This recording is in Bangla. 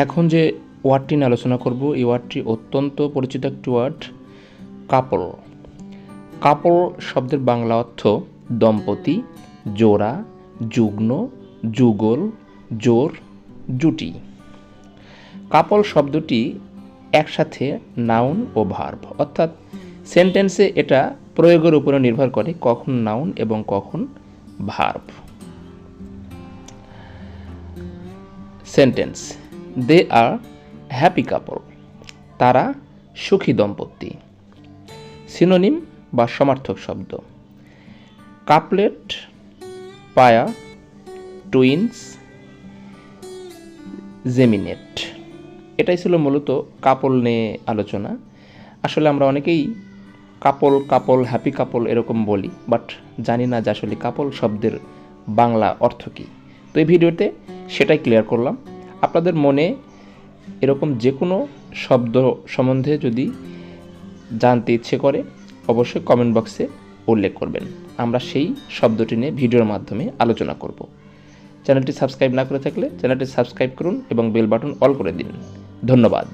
এখন যে ওয়ার্ডটি নিয়ে আলোচনা করব এই ওয়ার্ডটি অত্যন্ত পরিচিত একটি ওয়ার্ড, কাপল। কাপল শব্দের বাংলা অর্থ দম্পতি, জোড়া, যুগ্ন, যুগল, জোর, জুটি। কাপল শব্দটি একসাথে নাউন ও ভার্ব, অর্থাৎ সেন্টেন্সে এটা প্রয়োগের উপরে নির্ভর করে কখন নাউন এবং কখন ভার্ব। সেন্টেন্স: দে আর হ্যাপি কাপল, তারা সুখী দম্পতি। সিনোনিম বা সমার্থক শব্দ: কাপলেট, পায়া, টুইন্স, জেমিনেট। এটাই ছিল মূলত কাপল নিয়ে আলোচনা। আসলে আমরা অনেকেই কাপল, হ্যাপি কাপল এরকম বলি, বাট জানি না যে আসলে কাপল শব্দের বাংলা অর্থ কী। তো এই ভিডিওতে সেটাই ক্লিয়ার করলাম। আপনাদের মনে এরকম যে কোনো শব্দ সম্বন্ধে যদি জানতে ইচ্ছে করে অবশ্যই কমেন্ট বক্সে উল্লেখ করবেন, আমরা সেই শব্দটি নিয়ে ভিডিওর মাধ্যমে আলোচনা করব। চ্যানেলটি সাবস্ক্রাইব না করে থাকলে চ্যানেলটি সাবস্ক্রাইব করুন এবং বেল বাটন অল করে দিন। ধন্যবাদ।